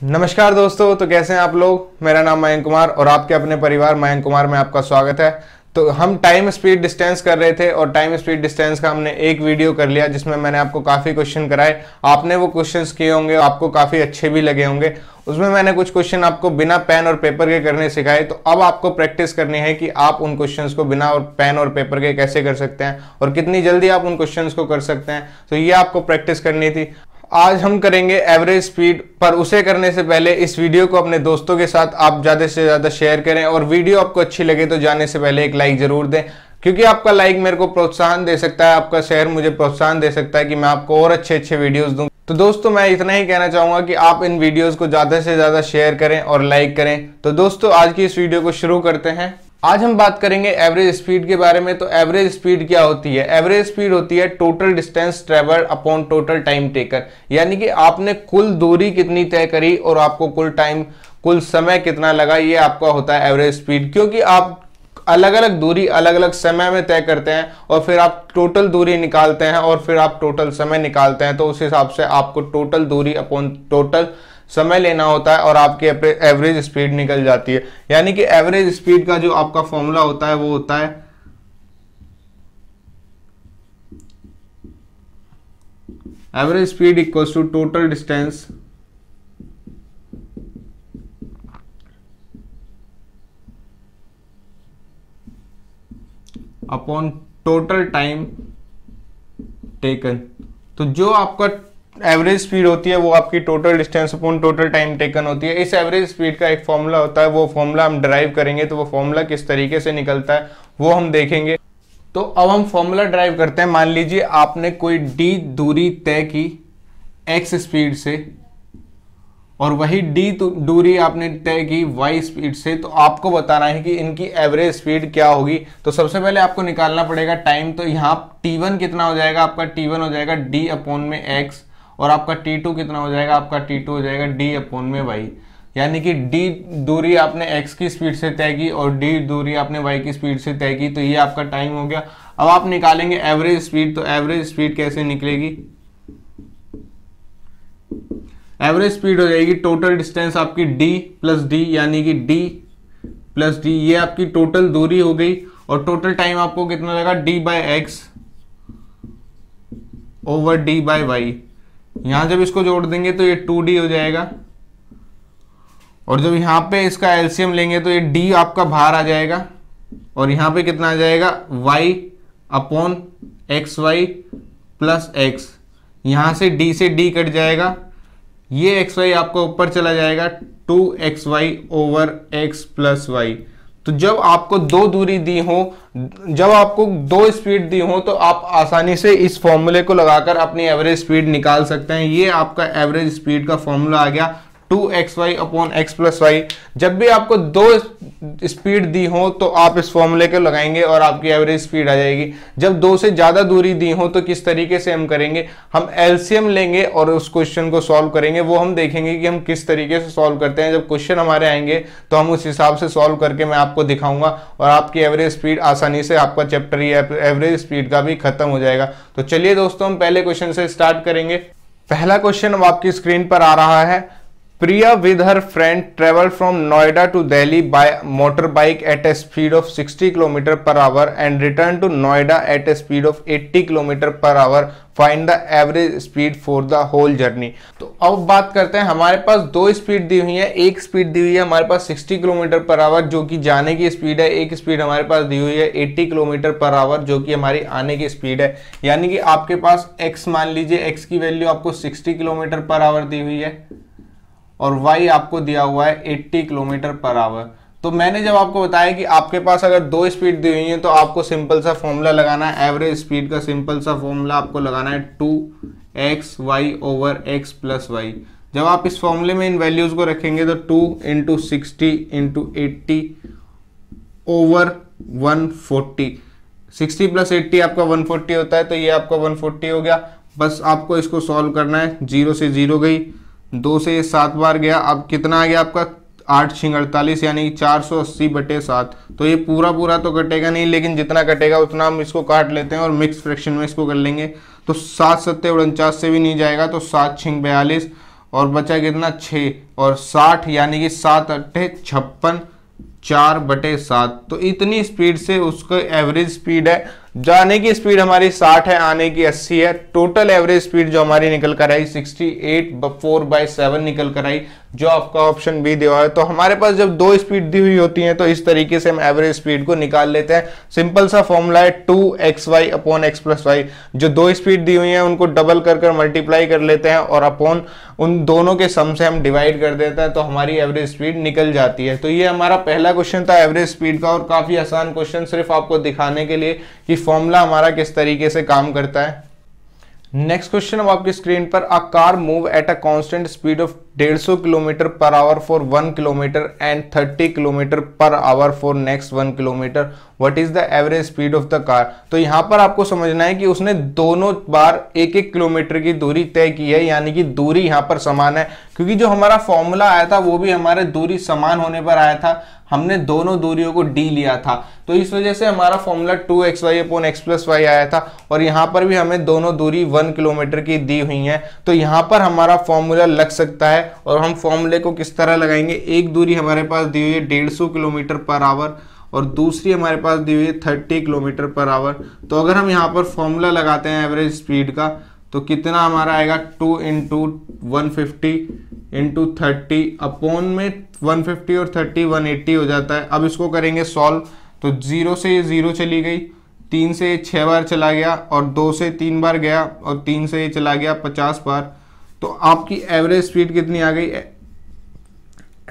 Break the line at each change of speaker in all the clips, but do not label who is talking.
नमस्कार दोस्तों, तो कैसे हैं आप लोग। मेरा नाम मयंक कुमार और आपके अपने परिवार मयंक कुमार में आपका स्वागत है। तो हम टाइम स्पीड डिस्टेंस कर रहे थे और टाइम स्पीड डिस्टेंस का हमने एक वीडियो कर लिया जिसमें मैंने आपको काफ़ी क्वेश्चन कराए। आपने वो क्वेश्चंस किए होंगे, आपको काफ़ी अच्छे भी लगे होंगे। उसमें मैंने कुछ क्वेश्चन आपको बिना पेन और पेपर के करने सिखाए। तो अब आपको प्रैक्टिस करनी है कि आप उन क्वेश्चंस को बिना और पेन और पेपर के कैसे कर सकते हैं और कितनी जल्दी आप उन क्वेश्चंस को कर सकते हैं। तो ये आपको प्रैक्टिस करनी थी। आज हम करेंगे एवरेज स्पीड, पर उसे करने से पहले इस वीडियो को अपने दोस्तों के साथ आप ज़्यादा से ज़्यादा शेयर करें और वीडियो आपको अच्छी लगे तो जाने से पहले एक लाइक जरूर दें, क्योंकि आपका लाइक मेरे को प्रोत्साहन दे सकता है, आपका शेयर मुझे प्रोत्साहन दे सकता है कि मैं आपको और अच्छे अच्छे वीडियोस दूं। तो दोस्तों, मैं इतना ही कहना चाहूँगा कि आप इन वीडियोज़ को ज़्यादा से ज़्यादा शेयर करें और लाइक करें। तो दोस्तों, आज की इस वीडियो को शुरू करते हैं। आज हम बात करेंगे एवरेज स्पीड के बारे में। तो एवरेज स्पीड क्या होती है? एवरेज स्पीड होती है total distance travelled upon total time taken, यानी कि आपने कुल दूरी कितनी तय करी और आपको कुल समय कितना लगा, ये आपका होता है एवरेज स्पीड। क्योंकि आप अलग अलग दूरी अलग अलग समय में तय करते हैं और फिर आप टोटल दूरी निकालते हैं और फिर आप टोटल समय निकालते हैं, तो उस हिसाब से आपको टोटल दूरी अपॉन टोटल समय लेना होता है और आपकी एवरेज स्पीड निकल जाती है। यानी कि एवरेज स्पीड का जो आपका फॉर्मूला होता है वो होता है average speed equals to total distance upon total time taken. तो जो आपका एवरेज स्पीड होती है वो आपकी total distance upon total time taken होती है। इस एवरेज स्पीड का एक फॉर्मूला होता है, वो फॉर्मूला हम डिराइव करेंगे। तो वो फॉर्मूला किस तरीके से निकलता है वो हम देखेंगे। तो अब हम फॉर्मूला डिराइव करते हैं। मान लीजिए आपने कोई डी दूरी तय की एक्स स्पीड से और वही डी दूरी आपने तय की वाई स्पीड से। तो आपको बताना है कि इनकी एवरेज स्पीड क्या होगी। तो सबसे पहले आपको निकालना पड़ेगा टाइम। तो यहाँ T1 कितना हो जाएगा? आपका T1 हो जाएगा D अपॉन में X, और आपका T2 कितना हो जाएगा? आपका T2 हो जाएगा D अपॉन में Y। यानी कि D दूरी आपने X की स्पीड से तय की और D दूरी आपने Y की स्पीड से तय की। तो ये आपका टाइम हो गया। अब आप निकालेंगे एवरेज स्पीड। तो एवरेज स्पीड कैसे निकलेगी? एवरेज स्पीड हो जाएगी टोटल डिस्टेंस आपकी D प्लस D, यानी कि D प्लस D, ये आपकी टोटल दूरी हो गई। और टोटल टाइम आपको कितना लगा? D by x over D by y. यहां जब इसको जोड़ देंगे तो ये 2D हो जाएगा, और जब यहां पे इसका एलसीएम लेंगे तो ये D आपका बाहर आ जाएगा और यहां पे कितना आ जाएगा? Y upon x y plus x. यहां से D कट जाएगा, ये एक्स वाई आपका ऊपर चला जाएगा, 2xy over x plus Y. तो जब आपको दो दूरी दी हो, जब आपको दो स्पीड दी हो, तो आप आसानी से इस फॉर्मूले को लगाकर अपनी एवरेज स्पीड निकाल सकते हैं। ये आपका एवरेज स्पीड का फॉर्मूला आ गया 2xy upon x plus Y. जब भी आपको दो स्पीड दी हो तो आप इस फॉर्मूले को लगाएंगे और आपकी एवरेज स्पीड आ जाएगी। जब दो से ज्यादा दूरी दी हो तो किस तरीके से हम करेंगे? हम एलसीएम लेंगे और उस क्वेश्चन को सॉल्व करेंगे। वो हम देखेंगे कि हम किस तरीके से सॉल्व करते हैं। जब क्वेश्चन हमारे आएंगे तो हम उस हिसाब से सॉल्व करके मैं आपको दिखाऊंगा और आपकी एवरेज स्पीड आसानी से, आपका चैप्टर ये एवरेज स्पीड का भी खत्म हो जाएगा। तो चलिए दोस्तों, हम पहले क्वेश्चन से स्टार्ट करेंगे। पहला क्वेश्चन अब आपकी स्क्रीन पर आ रहा है। Priya with her friend traveled from Noida to Delhi by motorbike at a speed of 60 km per hour and returned to Noida at a speed of 80 km per hour. Find the average speed for the whole journey. तो अब बात करते हैं, हमारे पास दो speed दी हुई है। एक स्पीड दी हुई है हमारे पास 60 किलोमीटर पर आवर जो कि जाने की स्पीड है। एक स्पीड हमारे पास दी हुई है 80 किलोमीटर पर आवर जो कि हमारी आने की स्पीड है। यानी कि आपके पास x, मान लीजिए x की वैल्यू आपको 60 किलोमीटर पर आवर दी हुई है और y आपको दिया हुआ है 80 किलोमीटर पर आवर। तो मैंने जब आपको बताया कि आपके पास अगर दो स्पीड दी हुई है तो आपको सिंपल सा फॉर्मूला लगाना है। एवरेज स्पीड का सिंपल सा फॉर्मूला आपको लगाना है 2xy over x plus Y. जब आप इस फॉर्मूले में इन वैल्यूज को रखेंगे तो 2 इंटू 60 इंटू 80 ओवर 140। 60 प्लस 80 आपका 140 होता है, तो ये आपका 140 हो गया। बस आपको इसको सॉल्व करना है। 0 से 0 गई, 2 से ये 7 बार गया। अब कितना आ गया आपका? 8 6 48, यानी 480/7। तो ये पूरा तो कटेगा नहीं, लेकिन जितना कटेगा उतना हम इसको काट लेते हैं और मिक्स फ्रैक्शन में इसको कर लेंगे। तो 7 7 49 से भी नहीं जाएगा, तो 7 6 42 और बचा कितना 6 और 60 यानी कि 7 अट्ठे 56 4/7। तो इतनी स्पीड से उसका एवरेज स्पीड है, जाने की स्पीड हमारी 60 है, आने की 80 है। टोटल एवरेज स्पीड जो हमारी निकल कर आई 68/4/7 निकल कर आई, जो आपका ऑप्शन बी दिया है। तो हमारे पास जब दो स्पीड दी हुई होती हैं तो इस तरीके से हम एवरेज स्पीड को निकाल लेते हैं। सिंपल सा फॉर्मूला है 2xy/x+y। जो दो स्पीड दी हुई है उनको डबल कर मल्टीप्लाई कर लेते हैं और अपॉन उन दोनों के सम से हम डिवाइड कर देते हैं, तो हमारी एवरेज स्पीड निकल जाती है। तो ये हमारा पहला क्वेश्चन था एवरेज स्पीड का, और काफी आसान क्वेश्चन, सिर्फ आपको दिखाने के लिए कि फॉर्मूला हमारा किस तरीके से काम करता है। नेक्स्ट क्वेश्चन अब आपकी स्क्रीन पर, a car move at a constant speed of 150 km/h for 1 kilometre and 30 km/h for next 1 kilometre, what is the average speed of the car. तो यहां पर आपको समझना है कि उसने दोनों बार 1-1 किलोमीटर की दूरी तय की है, यानी कि दूरी यहां पर समान है, क्योंकि जो हमारा फॉर्मूला आया था वो भी हमारे दूरी समान होने पर आया था, हमने दोनों दूरियों को डी लिया था। तो इस वजह से हमारा फॉर्मूला 2xy/x+y आया था, और यहां पर भी हमें दोनों दूरी 1 किलोमीटर की दी हुई है। तो यहां पर हमारा फॉर्मूला लग सकता है, और हम फॉर्मूले को किस तरह लगाएंगे, एक दूरी हमारे पास दी हुई है 150 km/h और दूसरी हमारे पास दी हुई है 30 km/h। तो अगर हम यहाँ पर फॉर्मूला लगाते हैं एवरेज स्पीड का, तो कितना हमारा आएगा 2 × 150 × 30 अपॉन में 150 और 30 180 हो जाता है। अब इसको करेंगे सॉल्व, तो 0 से ये 0 चली गई, 3 से 6 बार चला गया, और 2 से 3 बार गया, और 3 से ये चला गया 50 बार। तो आपकी एवरेज स्पीड कितनी आ गई,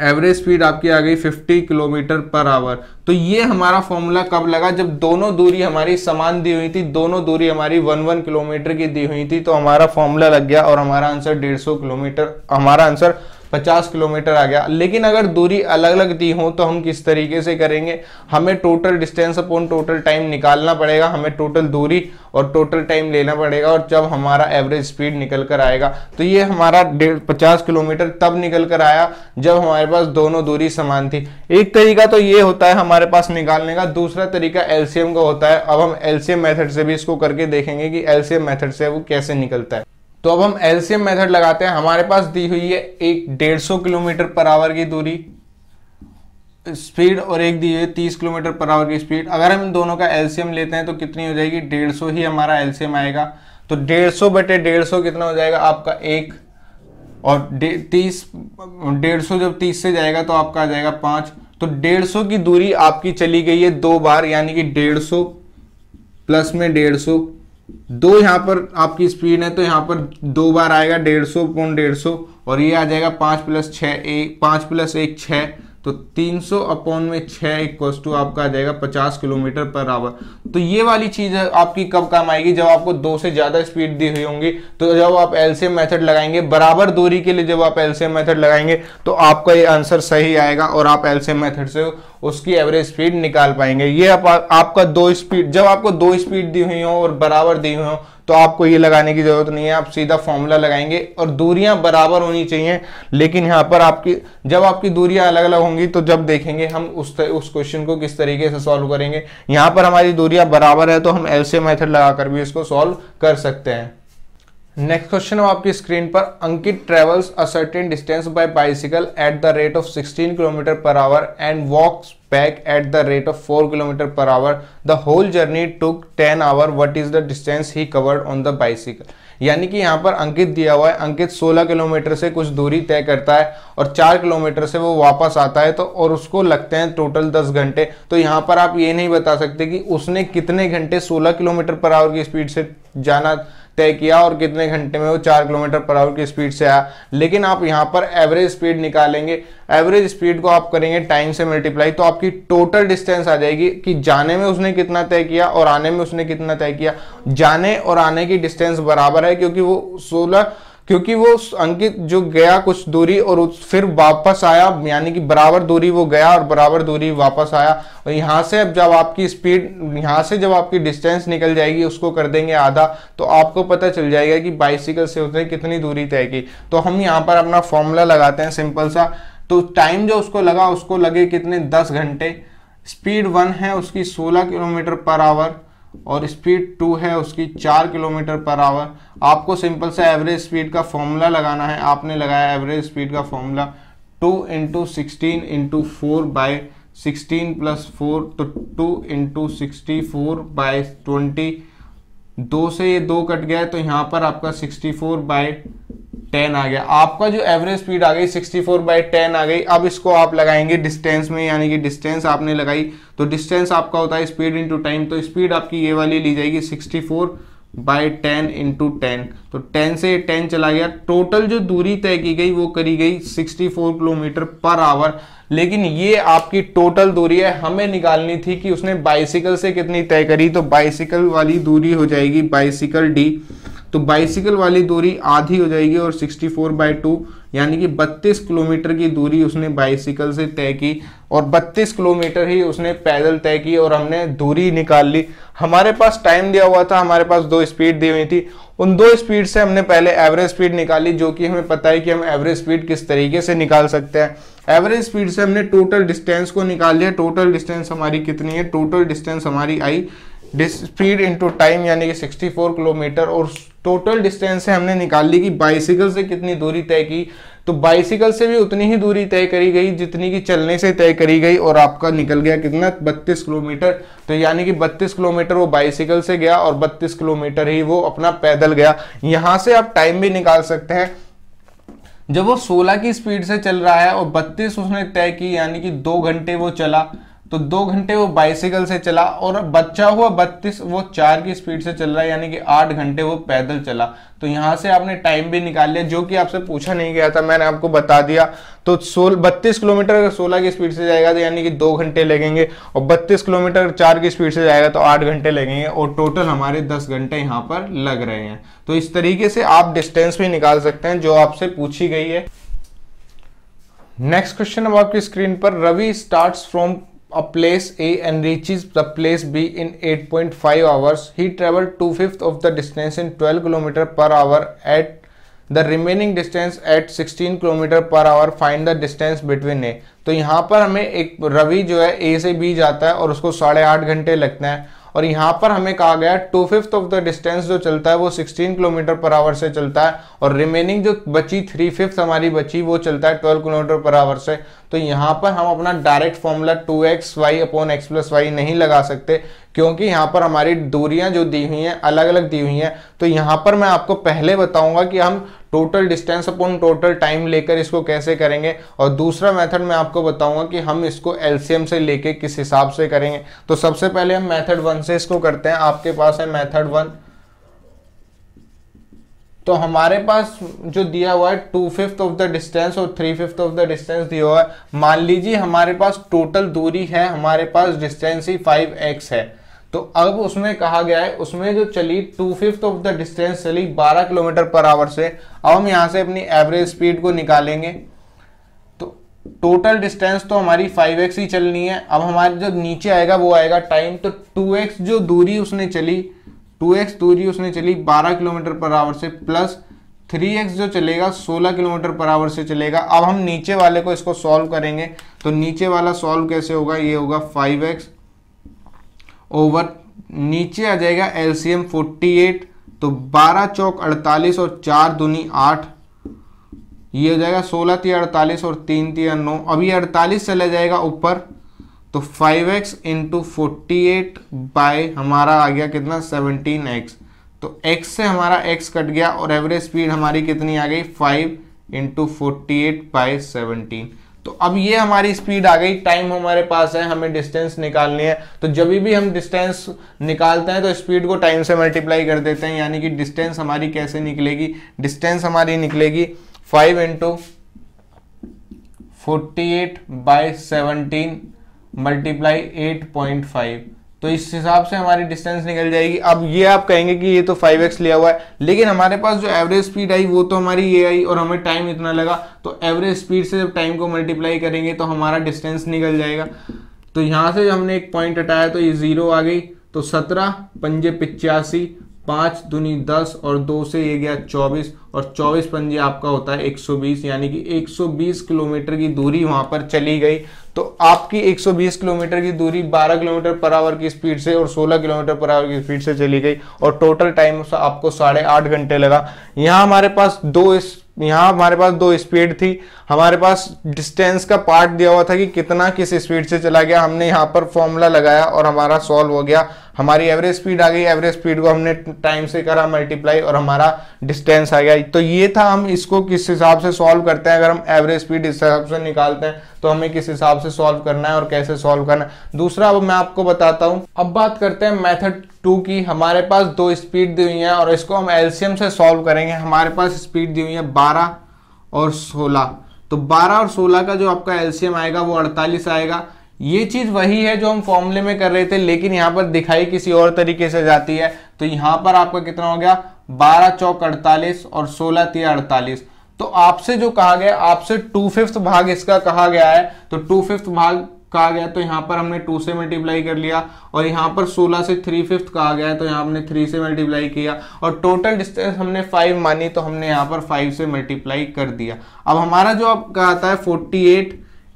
एवरेज स्पीड आपकी आ गई 50 km/h। तो ये हमारा फॉर्मूला कब लगा, जब दोनों दूरी हमारी समान दी हुई थी, दोनों दूरी हमारी 1-1 किलोमीटर की दी हुई थी, तो हमारा फॉर्मूला लग गया और हमारा आंसर 150 किलोमीटर, हमारा आंसर 50 किलोमीटर आ गया। लेकिन अगर दूरी अलग अलग दी हो तो हम किस तरीके से करेंगे, हमें total distance upon total time निकालना पड़ेगा, हमें टोटल दूरी और टोटल टाइम लेना पड़ेगा, और जब हमारा एवरेज स्पीड निकल कर आएगा। तो ये हमारा 50 किलोमीटर तब निकल कर आया जब हमारे पास दोनों दूरी समान थी। एक तरीका तो ये होता है हमारे पास निकालने का, दूसरा तरीका एलसीएम का होता है। अब हम एलसीएम मेथड से भी इसको करके देखेंगे कि एलसीएम मेथड से वो कैसे निकलता है। तो अब हम एलसीएम मेथड लगाते हैं। हमारे पास दी हुई है एक 150 km/h की दूरी स्पीड, और एक दी हुई है 30 km/h की स्पीड। अगर हम इन दोनों का एलसीएम लेते हैं तो कितनी हो जाएगी, 150 ही हमारा एलसीएम आएगा। तो 150/150 कितना हो जाएगा आपका 1, और 150 जब 30 से जाएगा तो आपका आ जाएगा 5। तो 150 की दूरी आपकी चली गई है 2 बार, यानी कि 150 प्लस में 150, 2 यहाँ पर आपकी स्पीड है तो यहाँ पर 2 बार आएगा 150/150, और ये आ जाएगा 5 + 1 6, तो 300 अपॉन में 6 इक्वल्स टू आपका आ जाएगा 50 km/h। तो ये वाली चीज आपकी कब काम आएगी, जब आपको 2 से ज्यादा स्पीड दी हुई होंगी। तो जब आप एलसीएम मेथड लगाएंगे बराबर दूरी के लिए, जब आप एलसीएम मेथड लगाएंगे तो आपका ये आंसर सही आएगा, और आप एलसीएम मेथड से उसकी एवरेज स्पीड निकाल पाएंगे। ये आपका 2 स्पीड, जब आपको 2 स्पीड दी हुई हो और बराबर दी हुई हो तो आपको ये लगाने की जरूरत नहीं है, आप सीधा फॉर्मूला लगाएंगे, और दूरियां बराबर होनी चाहिए। लेकिन यहाँ पर आपकी जब आपकी दूरियां अलग अलग होंगी तो जब देखेंगे हम उस क्वेश्चन को किस तरीके से सॉल्व करेंगे। यहाँ पर हमारी दूरियां बराबर है तो हम एलसीएम मेथड लगाकर भी इसको सॉल्व कर सकते हैं। नेक्स्ट क्वेश्चन आपकी स्क्रीन पर, Ankit travels a certain distance by bicycle at the rate of 16 km/h and walks back at the rate of 4 km/h। The whole journey took 10 hours। What is the distance he covered on the bicycle. यानी कि यहाँ पर अंकित दिया हुआ है, अंकित 16 kilometre से कुछ दूरी तय करता है और 4 किलोमीटर से वो वापस आता है, तो और उसको लगते हैं टोटल 10 घंटे। तो यहाँ पर आप ये नहीं बता सकते कि उसने कितने घंटे 16 km/h की स्पीड से जाना तय किया और कितने घंटे में वो 4 km/h की स्पीड से आया। लेकिन आप यहाँ पर एवरेज स्पीड निकालेंगे, एवरेज स्पीड को आप करेंगे टाइम से मल्टीप्लाई, तो आपकी टोटल डिस्टेंस आ जाएगी कि जाने में उसने कितना तय किया और आने में उसने कितना तय किया। जाने और आने की डिस्टेंस बराबर है, क्योंकि वो अंकित जो गया कुछ दूरी और फिर वापस आया, यानी कि बराबर दूरी वो गया और बराबर दूरी वापस आया। और यहाँ से अब जब आपकी स्पीड, यहाँ से जब आपकी डिस्टेंस निकल जाएगी उसको कर देंगे आधा, तो आपको पता चल जाएगा कि बाइसिकल से उसने कितनी दूरी तय की। तो हम यहाँ पर अपना फॉर्मूला लगाते हैं सिंपल सा। तो टाइम जो उसको लगा, उसको लगे कितने 10 घंटे। स्पीड 1 है उसकी 16 km/h और स्पीड 2 है उसकी 4 किलोमीटर पर आवर। आपको सिंपल सा एवरेज स्पीड का फॉर्मूला लगाना है। आपने लगाया एवरेज स्पीड का फॉर्मूला 2 × 16 × 4/16 + 4, तो 2 × 64/20, 2 से ये 2 कट गया है, तो यहाँ पर आपका 64/10 आ गया। आपका जो एवरेज स्पीड आ गई 64/10 आ गई। अब इसको आप लगाएंगे डिस्टेंस में, यानी कि डिस्टेंस आपने लगाई तो डिस्टेंस आपका होता है स्पीड इंटू टाइम। तो स्पीड आपकी ये वाली ली जाएगी 64/10 × 10, तो 10 से 10 चला गया। टोटल जो दूरी तय की गई वो करी गई 64 किलोमीटर पर आवर। लेकिन ये आपकी टोटल दूरी है, हमें निकालनी थी कि उसने बाइसिकल से कितनी तय करी। तो बाइसिकल वाली दूरी हो जाएगी बाइसिकल डी, तो बाइसिकल वाली दूरी आधी हो जाएगी और 64/2 यानी कि 32 किलोमीटर की दूरी उसने बाइसिकल से तय की और 32 किलोमीटर ही उसने पैदल तय की और हमने दूरी निकाल ली। हमारे पास टाइम दिया हुआ था, हमारे पास 2 स्पीड दी हुई थी। उन 2 स्पीड से हमने पहले एवरेज स्पीड निकाली, जो कि हमें पता है कि हम एवरेज स्पीड किस तरीके से निकाल सकते हैं। एवरेज स्पीड से हमने टोटल डिस्टेंस को निकाल लिया। टोटल डिस्टेंस हमारी कितनी है? टोटल डिस्टेंस हमारी आई स्पीड इंटू टाइम यानी कि 64 किलोमीटर, और टोटल डिस्टेंस से हमने निकाल ली कि बाइसिकल से कितनी दूरी तय की। तो बाइसिकल से भी उतनी ही दूरी तय करी गई जितनी कि चलने से तय करी गई, और आपका निकल गया कितना? 32 किलोमीटर। तो यानी कि 32 किलोमीटर वो बाइसिकल से गया और 32 किलोमीटर ही वो अपना पैदल गया। यहां से आप टाइम भी निकाल सकते हैं। जब वो 16 की स्पीड से चल रहा है और 32 उसने तय की यानी कि 2 घंटे वो चला, तो 2 घंटे वो बाइसिकल से चला और बचा हुआ 32 वो 4 की स्पीड से चल रहा है यानी कि 8 घंटे वो पैदल चला। तो यहां से आपने टाइम भी निकाल लिया, जो कि आपसे पूछा नहीं गया था, मैंने आपको बता दिया। तो 32 किलोमीटर अगर 16 की स्पीड से जाएगा तो यानी कि 2 घंटे लगेंगे, और 32 किलोमीटर 4 की स्पीड से जाएगा तो 8 घंटे लगेंगे, और टोटल हमारे 10 घंटे यहाँ पर लग रहे हैं। तो इस तरीके से आप डिस्टेंस भी निकाल सकते हैं जो आपसे पूछी गई है। नेक्स्ट क्वेश्चन अब आपकी स्क्रीन पर, Ravi starts from a place A and reaches the place B in 8.5 hours. He traveled 2/5 of the distance in 12 km per hour at the remaining distance at 16 km per hour. Find the distance between A. तो यहाँ पर हमें एक रवि जो है A से B जाता है और उसको 8.5 घंटे लगते हैं, और यहाँ पर हमें कहा गया 2/5 ऑफ द डिस्टेंस जो चलता है वो 16 किलोमीटर पर आवर से चलता है, और रिमेनिंग जो बची 3/5 हमारी बची वो चलता है 12 किलोमीटर पर आवर से। तो यहाँ पर हम अपना डायरेक्ट फॉर्मूला 2xy/x+y नहीं लगा सकते, क्योंकि यहाँ पर हमारी दूरियां जो दी हुई हैं अलग अलग दी हुई हैं। तो यहाँ पर मैं आपको पहले बताऊंगा कि हम total distance upon total time लेकर इसको कैसे करेंगे, और दूसरा मेथड मैं आपको बताऊंगा कि हम इसको एलसीएम से लेके किस हिसाब से करेंगे। तो सबसे पहले हम मेथड 1 से इसको करते हैं। आपके पास है मेथड 1, तो हमारे पास जो दिया हुआ है 2/5 ऑफ द डिस्टेंस और 3/5 ऑफ द डिस्टेंस दिया हुआ है। मान लीजिए हमारे पास टोटल दूरी है, हमारे पास डिस्टेंस ही 5x है। तो अब उसमें कहा गया है, उसमें जो चली 2/5 ऑफ द डिस्टेंस चली 12 किलोमीटर पर आवर से। अब हम यहां से अपनी एवरेज स्पीड को निकालेंगे, तो टोटल डिस्टेंस तो हमारी 5x ही चलनी है। अब हमारे जो नीचे आएगा वो आएगा टाइम, तो 2x जो दूरी उसने चली 2x दूरी उसने चली 12 किलोमीटर पर आवर से, प्लस 3x जो चलेगा 16 किलोमीटर पर आवर से चलेगा। अब हम नीचे वाले को इसको सॉल्व करेंगे, तो नीचे वाला सॉल्व कैसे होगा? ये होगा 5x ओवर, नीचे आ जाएगा एलसीएम 48, तो 12 चौक 48 और 4 दूनी 8, ये हो जाएगा 16 × 48 और 3 × 9। अभी 48 चला जाएगा ऊपर, तो 5x × 48 बाय हमारा आ गया कितना? 17x। तो x से हमारा x कट गया और एवरेज स्पीड हमारी कितनी आ गई? 5 × 48/17। तो अब ये हमारी स्पीड आ गई। टाइम हमारे पास है, हमें डिस्टेंस निकालनी है। तो जब भी हम डिस्टेंस निकालते हैं तो स्पीड को टाइम से मल्टीप्लाई कर देते हैं, यानी कि डिस्टेंस हमारी कैसे निकलेगी? डिस्टेंस हमारी निकलेगी 5 × 48/17 मल्टीप्लाई 8.5। तो इस हिसाब से हमारी डिस्टेंस निकल जाएगी। अब ये आप कहेंगे कि ये तो 5x लिया हुआ है, लेकिन हमारे पास जो एवरेज स्पीड आई वो तो हमारी ये आई और हमें टाइम इतना लगा। तो एवरेज स्पीड से जब टाइम को मल्टीप्लाई करेंगे तो हमारा डिस्टेंस निकल जाएगा। तो यहाँ से हमने एक पॉइंट हटाया तो ये 0 आ गई, तो 17 × 5 = 85, 5 दूनी 10 और 2 से ये गया 24 और 24 पंजे आपका होता है 120, यानी कि 120 किलोमीटर की दूरी वहां पर चली गई। तो आपकी 120 किलोमीटर की दूरी 12 किलोमीटर पर आवर की स्पीड से और 16 किलोमीटर पर आवर की स्पीड से चली गई और टोटल टाइम आपको 8.5 घंटे लगा। यहाँ हमारे पास दो स्पीड थी, हमारे पास डिस्टेंस का पार्ट दिया हुआ था कि कितना किस स्पीड से चला गया। हमने यहाँ पर फॉर्मूला लगाया और हमारा सॉल्व हो गया। हमारी एवरेज स्पीड आ गई, एवरेज स्पीड को हमने टाइम से करा मल्टीप्लाई और हमारा डिस्टेंस आ गया। तो ये था, हम इसको किस हिसाब से सॉल्व करते हैं। अगर हम एवरेज स्पीड इस हिसाब से निकालते हैं तो हमें किस हिसाब से सॉल्व करना है और कैसे सॉल्व करना है। दूसरा अब मैं आपको बताता हूं। अब बात करते हैं मेथड 2 की। हमारे पास दो स्पीड दी हुई है और इसको हम एलसीएम से सॉल्व करेंगे। हमारे पास स्पीड दी हुई है 12 और 16, तो 12 और 16 का जो आपका एलसीएम आएगा वो 48 आएगा। ये चीज वही है जो हम फॉर्मूले में कर रहे थे, लेकिन यहाँ पर दिखाई किसी और तरीके से जाती है। तो यहाँ पर आपका कितना हो गया, 12 चौक 48 और 16 तिया 48। तो आपसे जो कहा गया, आपसे 2/5 भाग इसका कहा गया है, तो 2/5 भाग कहा गया तो यहाँ पर हमने 2 से मल्टीप्लाई कर लिया और यहाँ पर 16 से 3/5 कहा गया है तो यहाँ हमने 3 से मल्टीप्लाई किया और टोटल डिस्टेंस हमने 5 मानी तो हमने यहाँ पर 5 से मल्टीप्लाई कर दिया। अब हमारा जो आपका आता है 48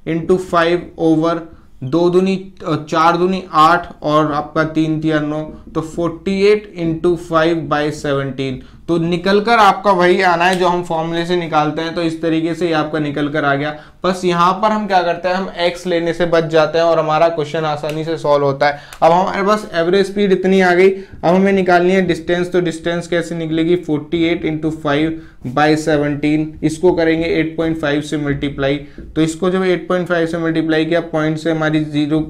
× 5 ओवर 2 दूनी 4 दूनी 8 और आपका 3 तिया 9, तो 48 × 5/17। तो निकलकर आपका वही आना है जो हम फॉर्मूले से निकालते हैं। तो इस तरीके से ये आपका निकल कर आ गया। बस यहाँ पर हम क्या करते हैं, हम x लेने से बच जाते हैं और हमारा क्वेश्चन आसानी से सॉल्व होता है। अब हमारे पास एवरेज स्पीड इतनी आ गई। अब हमें निकालनी है डिस्टेंस। तो डिस्टेंस कैसे निकलेगी, 48 × 5/17। इसको करेंगे 8.5 से मल्टीप्लाई। तो इसको जब 8.5 से मल्टीप्लाई किया, पॉइंट से हमारी 0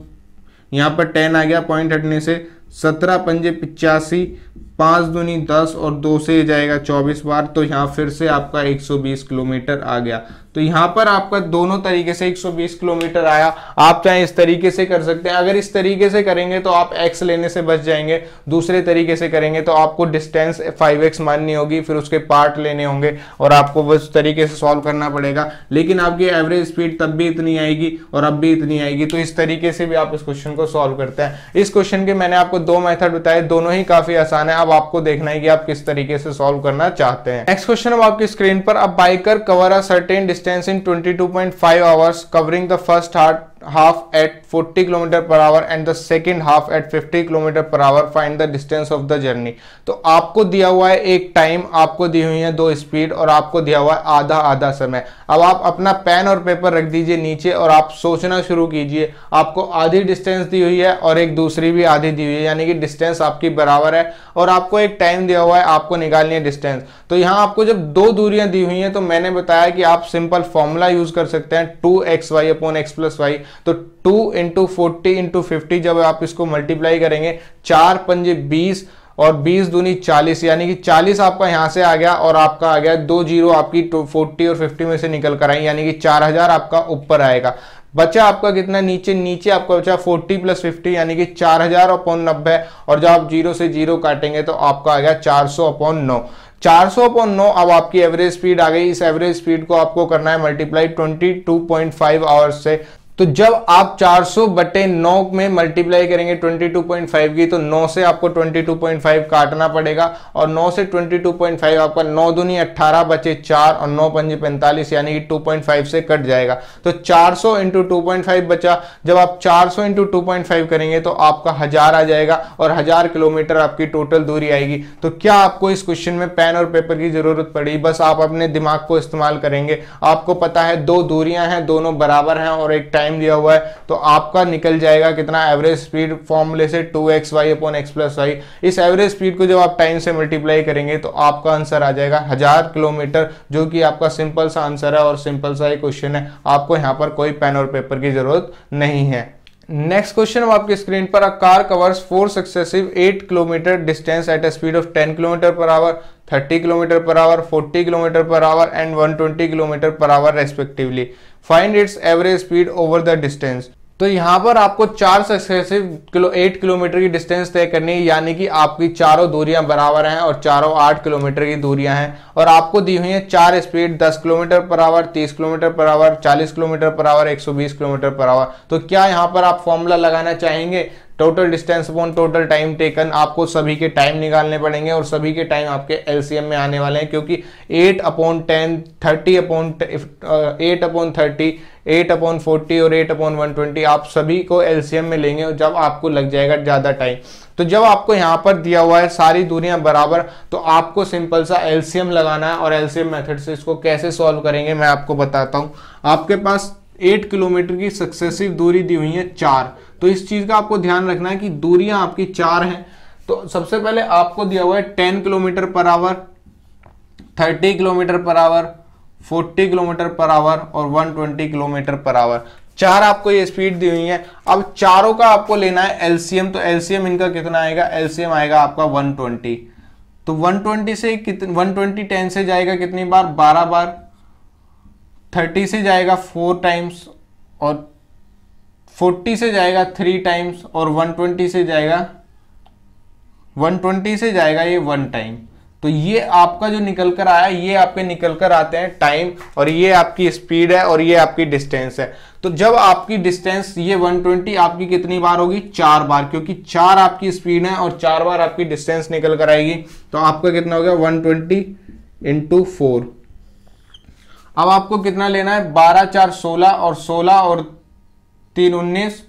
यहाँ पर 10 आ गया, पॉइंट हटने से 17 पंजे 85, 5 दूनी 10 और 2 से जाएगा 24 बार। तो यहाँ फिर से आपका 120 किलोमीटर आ गया। तो यहाँ पर आपका दोनों तरीके से 120 किलोमीटर आया। आप चाहे इस तरीके से कर सकते हैं। अगर इस तरीके से करेंगे तो आप x लेने से बच जाएंगे। दूसरे तरीके से करेंगे तो आपको डिस्टेंस 5x माननी होगी, फिर उसके पार्ट लेने होंगे और आपको बस तरीके से सॉल्व करना पड़ेगा। लेकिन आपकी एवरेज स्पीड तब भी इतनी आएगी और अब भी इतनी आएगी। तो इस तरीके से भी आप इस क्वेश्चन को सॉल्व करते हैं। इस क्वेश्चन के मैंने आपको 2 मेथड बताए, दोनों ही काफी आसान है। अब आपको देखना है कि आप किस तरीके से सॉल्व करना चाहते हैं। नेक्स्ट क्वेश्चन अब आपकी स्क्रीन पर, अब biker cover a certain distance in 22.5 hours, covering the first half at 40 km/h and the second half at 50 km/h. Find the distance of the journey. तो आपको दिया हुआ है एक टाइम, आपको दी हुई है 2 स्पीड और आपको दिया हुआ है आधा आधा समय। अब आप अपना पेन और पेपर रख दीजिए नीचे और आप सोचना शुरू कीजिए। आपको आधी डिस्टेंस दी हुई है और एक दूसरी भी आधी दी हुई है, यानी कि डिस्टेंस आपकी बराबर है और आपको एक टाइम दिया हुआ है, आपको निकालनी है डिस्टेंस। तो यहाँ आपको जब 2 दूरियां दी हुई हैं तो मैंने बताया कि आप सिंपल फॉर्मूला यूज कर सकते हैं 2xy/x+y। तो 2 × 40 × 50 जब आप इसको मल्टीप्लाई करेंगे, 4 पंजे 20 और 20 दूनी 40, यानी कि 40 आपका यहां से आ गया और आपका आ गया 2 जीरो आपकी 40 और 50 में से निकल कर आई, यानी कि 4000 आपका ऊपर आएगा। बचा आपका कितना नीचे आपका बचा 40 + 50 यानी कि 4000/90 और जब आप 0 से 0 काटेंगे तो आपका आ गया 400/9। 400/9 अब आपकी एवरेज स्पीड आ गई। इस एवरेज स्पीड को आपको करना है मल्टीप्लाई 22.5 आवर्स से। तो जब आप 400/9 में मल्टीप्लाई करेंगे 22.5 की, तो 9 से आपको 22.5 काटना पड़ेगा और 9 से 22.5 आपका 9 दूनी 18 बचे 4 और 9 पंजे 45, यानी कि 2.5 से कट जाएगा। तो 400 × 2.5 बचा। जब आप 400 × 2.5 करेंगे तो आपका 1000 आ जाएगा और 1000 किलोमीटर आपकी टोटल दूरी आएगी। तो क्या आपको इस क्वेश्चन में पेन और पेपर की जरूरत पड़ी? बस आप अपने दिमाग को इस्तेमाल करेंगे। आपको पता है 2 दूरियां हैं, दोनों बराबर हैं और एक टाइम दिया हुआ है, तो आपका निकल जाएगा कितना, एवरेज स्पीड फॉर्मूले से 2xy/x+y। इस एवरेज स्पीड को जब आप टाइम से मल्टीप्लाई करेंगे तो आपका आंसर आ जाएगा 1000 किलोमीटर, जो कि आपका सिंपल सा आंसर है और सिंपल सा ही क्वेश्चन है। आपको यहाँ पर कोई पेन और पेपर की जरूरत नहीं है। नेक्स्ट क्वेश्चन अब आपकी स्क्रीन पर, a car covers 4 successive 8 kilometre distance eight a speed of 10 km/h, 30 km/h, 40 km/h and 120 km/h respectively. Find its average speed over the distance. तो यहाँ पर आपको 4 सक्सेसिव 8 किलोमीटर की डिस्टेंस तय करनी है, यानी कि आपकी चारों दूरियां बराबर हैं और चारों 8 किलोमीटर की दूरियां हैं और आपको दी हुई है 4 speed 10 km/h, 30 km/h, 40 km/h, 120 km/h। तो क्या यहाँ पर आप फॉर्मूला लगाना चाहेंगे? Total distance upon total time taken, आपको सभी के टाइम निकालने पड़ेंगे और सभी के टाइम आपके एलसीएम में आने वाले हैं, क्योंकि 8/10, 8/30, 8/40 और 8/120 आप सभी को एलसीएम में लेंगे और जब आपको लग जाएगा ज्यादा टाइम। तो जब आपको यहाँ पर दिया हुआ है सारी दूरियां बराबर, तो आपको सिंपल सा एलसीएम लगाना है। और एलसीएम मेथड से इसको कैसे सॉल्व करेंगे मैं आपको बताता हूँ। आपके पास 8 किलोमीटर की सक्सेसिव दूरी दी हुई है 4, तो इस चीज का आपको ध्यान रखना है कि दूरियां आपकी 4 हैं। तो सबसे पहले आपको दिया हुआ है 10 kilometre per our, 30 kilometre per our, 40 kilometre per our और 120 किलोमीटर पर आवर। 4 आपको ये स्पीड दी हुई है। अब चारों का आपको लेना है एलसीएम, तो एलसीएम इनका कितना आएगा, एलसीएम आएगा आपका 120। तो 120 से 120 10 से जाएगा कितनी बार, 12 बार, 30 से जाएगा 4 टाइम्स और 40 से जाएगा 3 टाइम्स और 120 से जाएगा ये 1 टाइम। तो ये आपका जो निकल कर आया, ये आपके निकल कर आते हैं टाइम, और ये आपकी स्पीड है और ये आपकी डिस्टेंस है। तो जब आपकी डिस्टेंस ये 120 आपकी कितनी बार होगी, 4 बार, क्योंकि 4 आपकी स्पीड है और 4 बार आपकी डिस्टेंस निकल कर आएगी। तो आपका कितना हो गया 120 × 4। अब आपको कितना लेना है, 12 4 16 और 16 और 3 19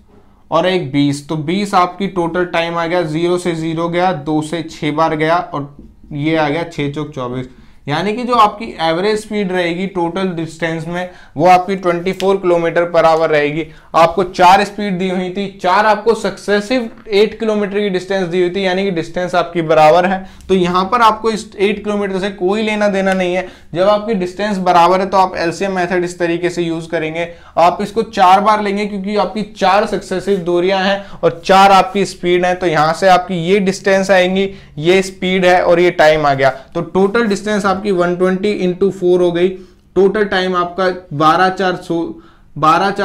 और 1 20। तो 20 आपकी टोटल टाइम आ गया। 0 से 0 गया, 2 से 6 बार गया और ये आ गया 6 चौक 24। यानी कि जो आपकी एवरेज स्पीड रहेगी टोटल डिस्टेंस में वो आपकी 24 किलोमीटर पर आवर रहेगी। आपको 4 स्पीड दी हुई थी, 4 आपको सक्सेसिव 8 किलोमीटर की डिस्टेंस दी हुई थी, यानी कि डिस्टेंस आपकी बराबर है। तो यहां पर आपको इस 8 किलोमीटर से कोई लेना देना नहीं है। जब आपकी डिस्टेंस बराबर है तो आप एलसीएम मेथड इस तरीके से यूज करेंगे। आप इसको 4 बार लेंगे क्योंकि आपकी 4 सक्सेसिव दूरियां हैं और 4 आपकी स्पीड है। तो यहां से आपकी ये डिस्टेंस आएंगी, ये स्पीड है और ये टाइम आ गया। तो टोटल डिस्टेंस आपकी 120 × 4 हो गई। टोटल टाइम आपका 12 4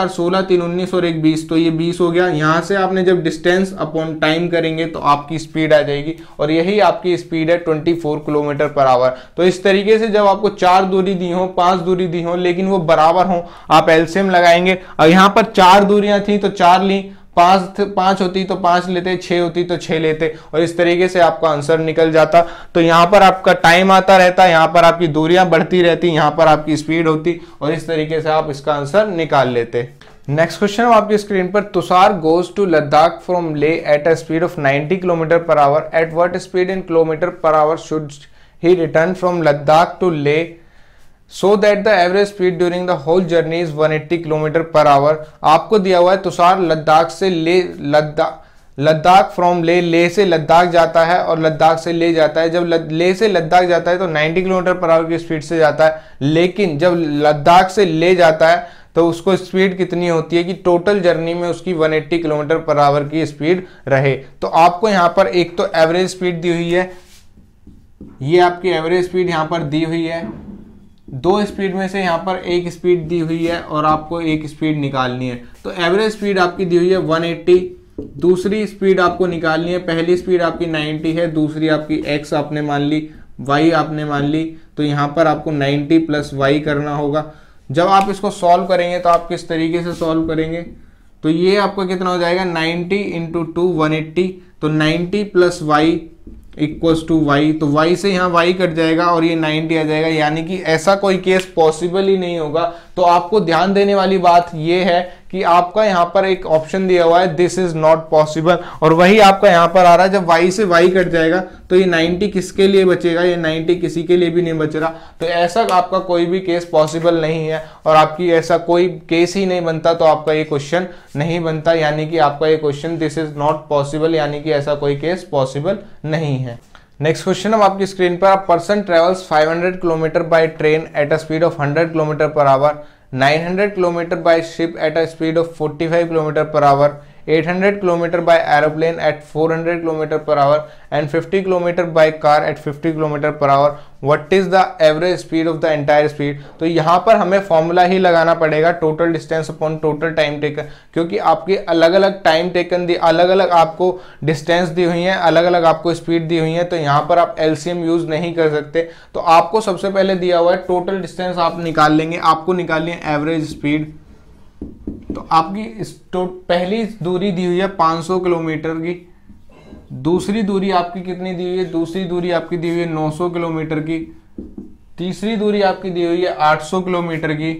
16 3 19 और 1 20। तो ये 20 हो गया। यहां से आपने जब डिस्टेंस अपॉन टाइम करेंगे तो आपकी स्पीड आ जाएगी और यही आपकी स्पीड है 24 किलोमीटर पर आवर। तो इस तरीके से जब आपको 4 दूरी दी हो, 5 दूरी दी हो, लेकिन वो बराबर हो, आप एलसीएम लगाएंगे। और यहां पर 4 दूरियां थी तो 4 ली, 5 होती तो 5 लेते, 6 होती तो 6 लेते और इस तरीके से आपका आंसर निकल जाता। तो यहां पर आपका टाइम आता रहता, यहां पर आपकी दूरियां बढ़ती रहती, यहां पर आपकी स्पीड होती और इस तरीके से आप इसका आंसर निकाल लेते। नेक्स्ट क्वेश्चन आपकी स्क्रीन पर, Tushar goes to Ladakh from Leh at a speed of 90 kilometre per hour. At what speed in kilometre per hour should he return from Ladakh to Leh so that the average speed during the whole journey is 180 kilometre per our. आपको दिया हुआ है तुषार लद्दाख से Ladakh from ले से लद्दाख जाता है और लद्दाख से ले जाता है। जब ले से लद्दाख जाता है तो 90 किलोमीटर पर आवर की स्पीड से जाता है, लेकिन जब लद्दाख से ले जाता है तो उसको स्पीड कितनी होती है कि टोटल जर्नी में उसकी 180 किलोमीटर पर आवर की स्पीड रहे। तो आपको यहाँ पर एक तो एवरेज स्पीड दी हुई है, ये आपकी एवरेज स्पीड यहाँ पर दी हुई है। 2 स्पीड में से यहाँ पर एक स्पीड दी हुई है और आपको एक स्पीड निकालनी है। तो एवरेज स्पीड आपकी दी हुई है 180। दूसरी स्पीड आपको निकालनी है। पहली स्पीड आपकी 90 है, दूसरी आपकी x आपने मान ली, y आपने मान ली। तो यहाँ पर आपको 90 + y करना होगा। जब आप इसको सॉल्व करेंगे तो आप किस तरीके से सॉल्व करेंगे, तो ये आपका कितना हो जाएगा 90 × 2 180। तो 90 + y = y। तो y से यहाँ y कट जाएगा और ये 90 आ जाएगा, यानी कि ऐसा कोई केस पॉसिबल ही नहीं होगा। तो आपको ध्यान देने वाली बात ये है कि आपका यहाँ पर एक ऑप्शन दिया हुआ है दिस इज नॉट पॉसिबल, और वही आपका यहाँ पर आ रहा है। जब y से y कट जाएगा तो ये 90 किसके लिए बचेगा, ये 90 किसी के लिए भी नहीं बच रहा। तो ऐसा आपका कोई भी केस पॉसिबल नहीं है और आपकी ऐसा कोई केस ही नहीं बनता, तो आपका ये क्वेश्चन नहीं बनता, यानी कि आपका ये question this is not possible, यानी कि ऐसा कोई केस पॉसिबल नहीं है। नेक्स्ट क्वेश्चन अब आपकी स्क्रीन पर, a person travels 500 kilometre by train at a speed of 100 kilometre per hour, 900 kilometre by ship at a speed of 45 kilometre per hour, 800 kilometre by aeroplane at 400 kilometre per hour and 50 kilometre by car at 50 kilometre per hour. What is the average speed of the entire speed. तो यहाँ पर हमें formula ही लगाना पड़ेगा, total distance upon total time taken, क्योंकि आपके अलग अलग टाइम टेकन दी, अलग अलग आपको डिस्टेंस दी हुई है, अलग अलग आपको स्पीड दी हुई है। तो यहाँ पर आप एलसीएम यूज नहीं कर सकते। तो आपको सबसे पहले दिया हुआ है टोटल डिस्टेंस आप निकाल लेंगे, आपको निकालनी है एवरेज स्पीड। तो आपकी पहली दूरी दी हुई है 500 किलोमीटर की, दूसरी दूरी आपकी कितनी दी हुई है, दूसरी दूरी आपकी दी हुई है 900 किलोमीटर की, तीसरी दूरी आपकी दी हुई है 800 किलोमीटर की,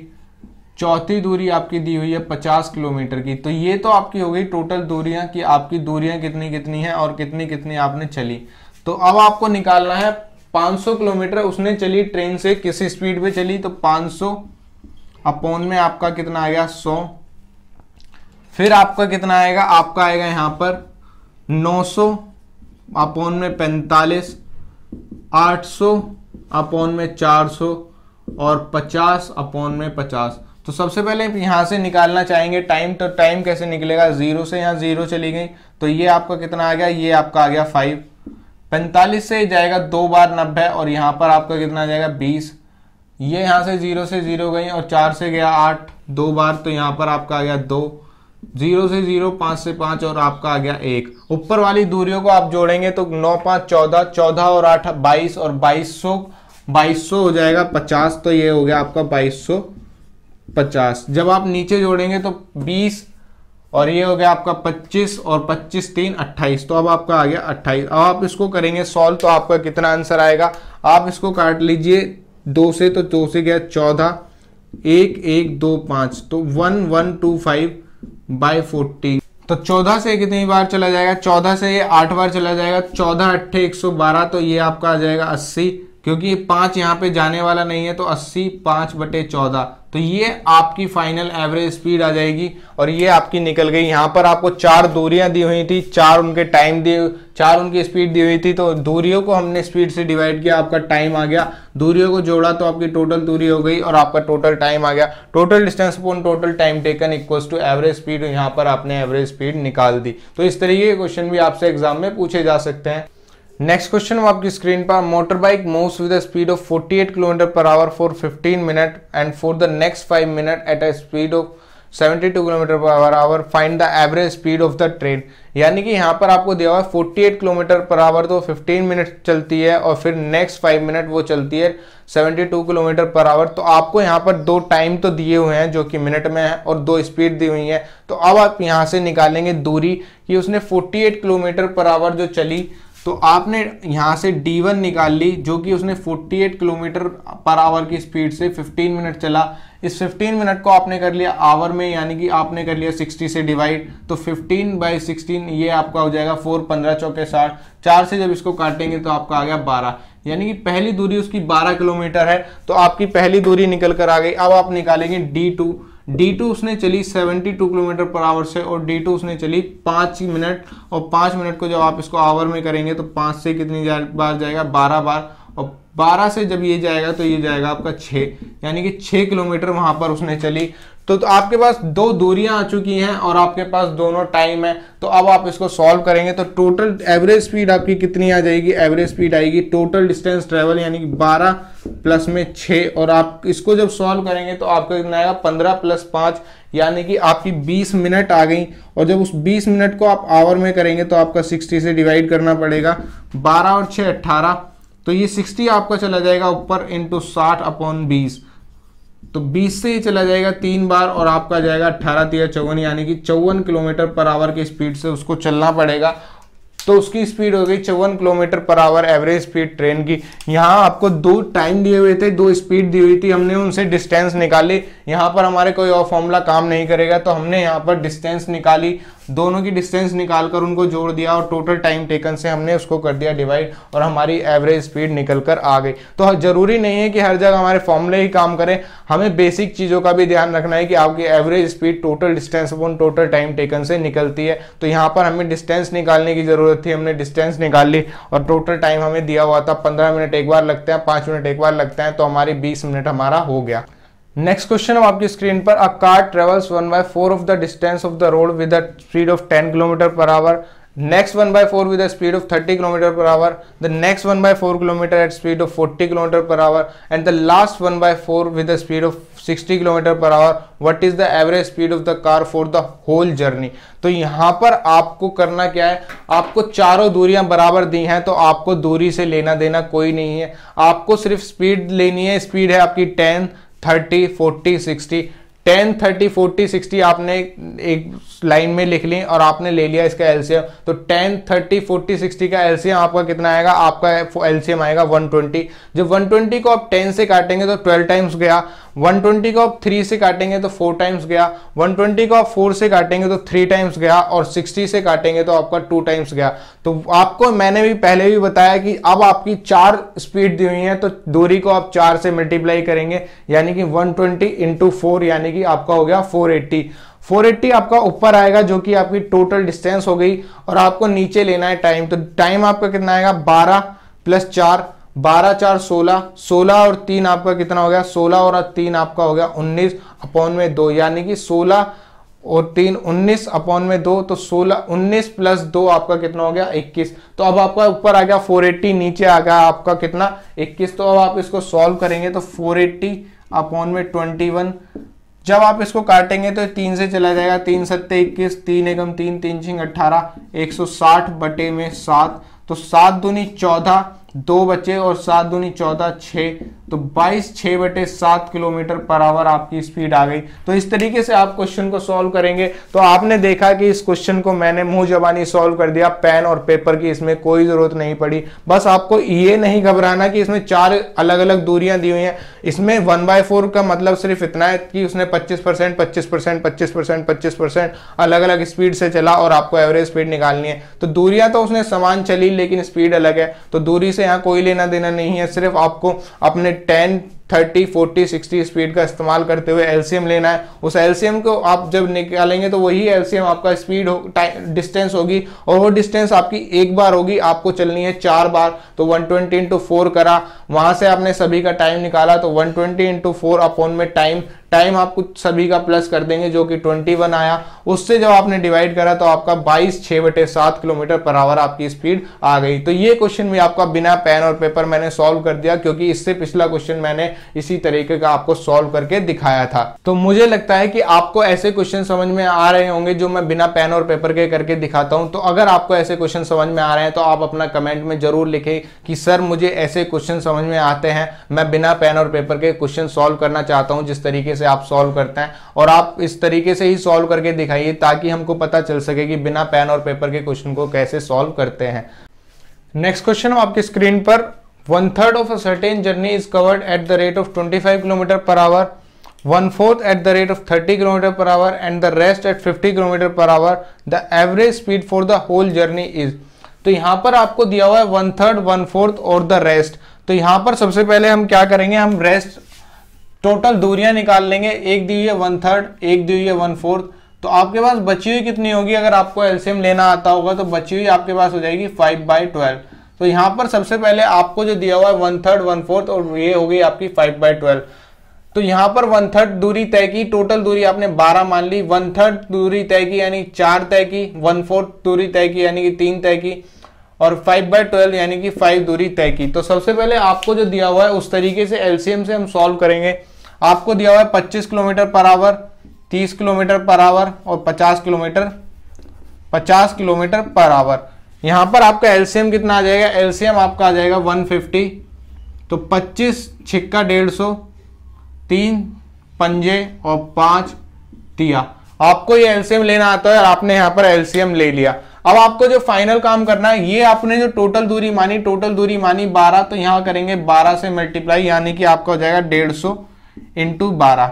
चौथी दूरी आपकी दी हुई है 50 किलोमीटर की। तो ये तो आपकी हो गई टोटल दूरियां कि आपकी दूरियां कितनी कितनी हैं और कितनी कितनी आपने चली। तो अब आपको निकालना है 500 किलोमीटर उसने चली ट्रेन से, किस स्पीड पे चली, तो 500 अपॉन में आपका कितना आएगा 100, फिर आपका कितना आएगा, आपका आएगा यहां पर 900 अपॉन में 45, 800 अपॉन में 400 और 50 अपॉन में 50। तो सबसे पहले यहां से निकालना चाहेंगे टाइम, तो टाइम कैसे निकलेगा, जीरो से यहाँ जीरो चली गई तो ये आपका कितना आ गया, ये आपका आ गया 5। 45 से जाएगा 2 बार 90 और यहाँ पर आपका कितना आ जाएगा 20। ये यहाँ से जीरो से जीरो गई और 4 से गया 8 2 बार, तो यहाँ पर आपका आ गया 2, 0 से 0, 5 से 5 और आपका आ गया 1। ऊपर वाली दूरियों को आप जोड़ेंगे तो 9 5 14, 14 और 8 22 और 2200 हो जाएगा 50, तो ये हो गया आपका 2250। जब आप नीचे जोड़ेंगे तो 20 और ये हो गया आपका 25 और 25 3 28, तो अब आपका आ गया 28। अब आप इसको करेंगे सॉल्व तो आपका कितना आंसर आएगा, आप इसको काट लीजिए 2 से, तो 2 से गया 14, 1 1 2 5, तो 1125 बाई 40। तो 14 से कितनी बार चला जाएगा, 14 से ये 8 बार चला जाएगा, 14 8 112, तो ये आपका आ जाएगा 80, क्योंकि 5 यहाँ पे जाने वाला नहीं है तो 80 5/14, तो ये आपकी फाइनल एवरेज स्पीड आ जाएगी और ये आपकी निकल गई। यहाँ पर आपको 4 दूरियां दी हुई थी, 4 उनके टाइम दिए, 4 उनकी स्पीड दी हुई थी, तो दूरियों को हमने स्पीड से डिवाइड किया, आपका टाइम आ गया, दूरियों को जोड़ा तो आपकी टोटल दूरी हो गई और आपका टोटल टाइम आ गया। Total distance upon total time taken equals to average speed, यहाँ पर आपने एवरेज स्पीड निकाल दी। तो इस तरीके के क्वेश्चन भी आपसे एग्जाम में पूछे जा सकते हैं। नेक्स्ट क्वेश्चन आपकी स्क्रीन पर, motor bike moves with a speed of 48 kilometre per hour for 15 minute and for the next 5 minute eight a speed of 72 kilometre per our, find the average speed of the train. यानी कि यहाँ पर आपको दिया हुआ है 48 kilometre per hour, तो 15 minute चलती है और फिर नेक्स्ट 5 मिनट वो चलती है 72 किलोमीटर पर आवर। तो आपको यहाँ पर 2 टाइम तो दिए हुए हैं जो कि मिनट में है और 2 स्पीड दी हुई है। तो अब आप यहाँ से निकालेंगे दूरी कि उसने 48 किलोमीटर पर आवर जो चली, तो आपने यहाँ से D1 निकाल ली जो कि उसने 48 किलोमीटर पर आवर की स्पीड से 15 मिनट चला। इस 15 मिनट को आपने कर लिया आवर में, यानी कि आपने कर लिया 60 से डिवाइड, तो 15/16 ये आपका हो जाएगा 4 15 चौके 60, 4 से जब इसको काटेंगे तो आपका आ गया 12, यानी कि पहली दूरी उसकी 12 किलोमीटर है। तो आपकी पहली दूरी निकल कर आ गई। अब आप निकालेंगे D2 उसने चली 72 किलोमीटर पर आवर से और D2 उसने चली 5 मिनट, और 5 मिनट को जब आप इसको आवर में करेंगे तो 5 से कितनी बार जाएगा, 12 बार, और 12 से जब ये जाएगा तो ये जाएगा आपका 6, यानी कि 6 किलोमीटर वहां पर उसने चली। तो आपके पास 2 दूरियां आ चुकी हैं और आपके पास दोनों टाइम है। तो अब आप इसको सॉल्व करेंगे तो टोटल एवरेज स्पीड आपकी कितनी आ जाएगी, एवरेज स्पीड आएगी टोटल डिस्टेंस ट्रेवल यानी कि 12 प्लस में 6, और आप इसको जब सॉल्व करेंगे तो आपका कितना आएगा 15 + 5, यानी कि आपकी 20 मिनट आ गई। और जब उस 20 मिनट को आप आवर में करेंगे तो आपका 60 से डिवाइड करना पड़ेगा, 12 और 6 18, तो ये 60 आपका चला जाएगा ऊपर इंटू 60/20, तो 20 से ही चला जाएगा 3 बार और आपका जाएगा 18 3 54, यानी कि 54 किलोमीटर पर आवर की स्पीड से उसको चलना पड़ेगा। तो उसकी स्पीड हो गई 54 kilometre per our average speed train की। यहाँ आपको 2 टाइम दिए हुए थे, 2 स्पीड दी हुई थी, हमने उनसे डिस्टेंस निकाली। यहाँ पर हमारे कोई और फॉर्मूला काम नहीं करेगा, तो हमने यहाँ पर डिस्टेंस निकाली, दोनों की डिस्टेंस निकालकर उनको जोड़ दिया और टोटल टाइम टेकन से हमने उसको कर दिया डिवाइड और हमारी एवरेज स्पीड निकल कर आ गई। तो जरूरी नहीं है कि हर जगह हमारे फॉर्मूले ही काम करें, हमें बेसिक चीज़ों का भी ध्यान रखना है कि आपकी average speed total distance upon total time taken से निकलती है। तो यहाँ पर हमें डिस्टेंस निकालने की जरूरत थी, हमने डिस्टेंस निकाल ली और टोटल टाइम हमें दिया हुआ था 15 मिनट एक बार लगते हैं, 5 मिनट एक बार लगते हैं, तो हमारी 20 मिनट हमारा हो गया। नेक्स्ट क्वेश्चन अब आपकी स्क्रीन पर, a car travels 1/4 of the distance of the road with a speed of 10 kilometre per our, next 1/4 with a speed of 30 km per hour, the next 1/4 km at speed of 40 km per hour, and the last 1/4 with a speed of 60 km per hour. What is the average speed of the car for the whole journey? तो यहाँ पर आपको करना क्या है, आपको चारों दूरियां बराबर दी हैं, तो आपको दूरी से लेना देना कोई नहीं है, आपको सिर्फ स्पीड लेनी है। स्पीड है आपकी 10 30 40 60, 10, 30, 40, 60 आपने एक लाइन में लिख ली और आपने ले लिया इसका एलसीएम। तो 10, 30, 40, 60 का एलसीएम आपका कितना आएगा, आपका एलसीएम आएगा 120। जब 120 को आप 10 से काटेंगे तो 12 टाइम्स गया, 120 को आप 3 से काटेंगे तो 4 टाइम्स गया, 120 को आप 4 से काटेंगे तो 3 टाइम्स गया, और 60 से काटेंगे तो आपका 2 टाइम्स गया। तो आपको मैंने भी पहले भी बताया कि अब आपकी 4 स्पीड दी हुई है, तो दूरी को आप 4 से मल्टीप्लाई करेंगे, यानी कि 120 इंटू 4, यानी कि आपका हो गया 480। 480 आपका ऊपर आएगा जो कि आपकी टोटल डिस्टेंस हो गई, और आपको नीचे लेना है टाइम। तो टाइम आपका कितना आएगा, 12 प्लस 4, 12 4 16, 16 और 3 आपका कितना हो गया, 16 और 3 आपका हो गया 19 अपॉन में 2, यानी कि 16 और 3 19 अपॉन में 2, तो 16 19 प्लस 2 आपका कितना हो गया 21। तो अब आपका ऊपर आ गया 480, नीचे आ गया आपका कितना 21। तो अब आप इसको सॉल्व करेंगे तो 480 अपॉन में 21, जब आप इसको काटेंगे तो 3 से चला जाएगा, 3 सत्ते 21, 3 एकम 3, 3 छिंग 18, 160 बटे में 7, तो 7 दूनी 14, 2 बचे और 7 दूनी 14, 6, तो 22 6 बटे 7 किलोमीटर पर आवर आपकी स्पीड आ गई। तो इस तरीके से आप क्वेश्चन को सॉल्व करेंगे। तो आपने देखा कि इस क्वेश्चन को मैंने मुंह जबानी सॉल्व कर दिया, पेन और पेपर की इसमें कोई जरूरत नहीं पड़ी। बस आपको ये नहीं घबराना कि इसमें 4 अलग अलग दूरियां दी हुई हैं। इसमें 1/4 का मतलब सिर्फ इतना है कि उसने 25%, 25%, 25%, 25% अलग अलग स्पीड से चला और आपको एवरेज स्पीड निकालनी है। तो दूरियां तो उसने समान चली, लेकिन स्पीड अलग है। तो दूरी से यहाँ कोई लेना देना नहीं है, सिर्फ आपको अपने 10, 30, 40, 60 स्पीड का इस्तेमाल करते हुए एलसीएम लेना है। उस एलसीएम को आप जब निकालेंगे तो वही एलसीएम आपका स्पीड डिस्टेंस होगी, और वो डिस्टेंस आपकी एक बार होगी, आपको चलनी है 4 बार। तो 120 इंटू 4 करा, वहां से आपने सभी का टाइम निकाला, तो 120 इंटू 4 अपॉन में टाइम आपको सभी का प्लस कर देंगे जो कि 21 आया। उससे जब आपने डिवाइड करा तो आपका 22 6 बटे 7 किलोमीटर पर आवर आपकी स्पीड आ गई। तो ये क्वेश्चन भी आपका बिना पेन और पेपर मैंने सॉल्व कर दिया, क्योंकि इससे पिछला क्वेश्चन मैंने इसी तरीके का आपको सॉल्व करके दिखाया था। तो मुझे लगता है कि आपको ऐसे क्वेश्चन समझ में आ रहे होंगे जो मैं बिना पेन और पेपर के करके दिखाता हूं। तो अगर आपको ऐसे क्वेश्चन समझ में आ रहे हैं तो आप अपना कमेंट में जरूर लिखें कि सर मुझे ऐसे क्वेश्चन समझ में आते हैं, मैं बिना पेन और पेपर के क्वेश्चन सॉल्व करना चाहता हूं जिस तरीके से आप सॉल्व करते हैं, और आप इस तरीके से ही सॉल्व करके दिखाइए ताकि हमको पता चल सके कि बिना पेन और पेपर के क्वेश्चन को कैसे सॉल्व करते हैं। नेक्स्ट क्वेश्चन आपकी स्क्रीन पर, 1/3 of a certain journey is covered at the rate of 25 km per hour, 1/4 at the rate of 30 km per hour and the rest at 50 km per hour. The average speed for the whole journey is। तो यहाँ पर आपको दिया हुआ है 1/3, 1/4 और the rest. तो यहाँ पर सबसे पहले हम क्या करेंगे, हम रेस्ट टोटल दूरियां निकाल लेंगे। एक दी हुई है 1/3, एक दी हुई है 1/4, तो आपके पास बची हुई कितनी होगी, अगर आपको एलसीएम लेना आता होगा तो बची हुई आपके पास हो जाएगी 5/12। तो यहाँ पर सबसे पहले आपको जो दिया हुआ है 1/3, 1/4 और ये हो गई आपकी 5/12। तो यहाँ पर 1/3 दूरी तय की, टोटल दूरी आपने 12 मान ली, 1/3 दूरी तय की यानी 4 तय की, 1/4 दूरी तय की यानी कि 3 तय की, और 5/12 यानी कि 5 दूरी तय की। तो सबसे पहले आपको जो दिया हुआ है उस तरीके से एलसीएम से हम सॉल्व करेंगे। आपको दिया हुआ है 25 kilometre per our, 30 kilometre per our और 50 किलोमीटर पर आवर। यहां पर आपका एलसीएम कितना आ जाएगा, एलसीएम आपका आ जाएगा 150। तो 25 छिक्का 150, 3 पंजे और 5 तिया। आपको ये एलसीएम लेना आता है और आपने यहां पर एलसीएम ले लिया। अब आपको जो फाइनल काम करना है, ये आपने जो टोटल दूरी मानी 12, तो यहां करेंगे 12 से मल्टीप्लाई, यानी कि आपका हो जाएगा 150 इंटू 12।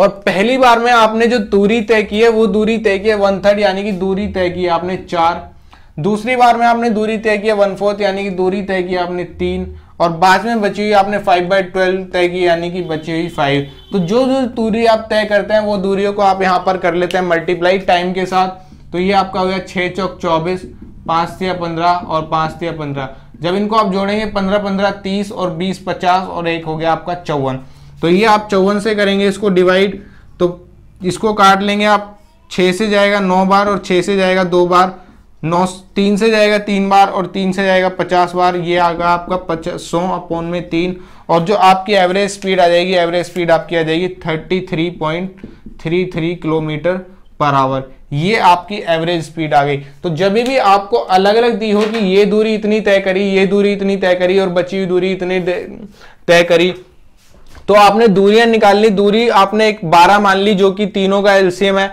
और पहली बार में आपने जो दूरी तय की है वो दूरी तय की है 1/3, यानी कि दूरी तय की है आपने 4। दूसरी बार में आपने दूरी तय की है 1/4, यानी कि दूरी तय की आपने 3, और बाद में बची हुई आपने 5/12 तय की, यानी कि बची हुई 5। तो जो जो दूरी आप तय करते हैं वो दूरियों को आप यहां पर कर लेते हैं मल्टीप्लाई टाइम के साथ। तो ये आपका हो गया 6 चौक 24, 5 तिया 15 और 5 तिया 15। जब इनको आप जोड़ेंगे 15 15 30 और 20 50 और एक हो गया आपका 54। तो ये आप 54 से करेंगे इसको डिवाइड, तो इसको काट लेंगे आप, 6 से जाएगा 9 बार और 6 से जाएगा 2 बार, 9 3 से जाएगा 3 बार और 3 से जाएगा 50 बार। ये आएगा आपका 100 अपॉन में 3, और जो आपकी एवरेज स्पीड आ जाएगी, एवरेज स्पीड आपकी आ जाएगी 33.33 किलोमीटर पर आवर। ये आपकी एवरेज स्पीड आ गई। तो जब भी आपको अलग अलग दी हो कि ये दूरी इतनी तय करी, ये दूरी इतनी तय करी और बची हुई दूरी इतनी तय करी, तो आपने दूरियां निकाल ली, दूरी आपने एक 12 मान ली जो कि तीनों का एलसीएम है,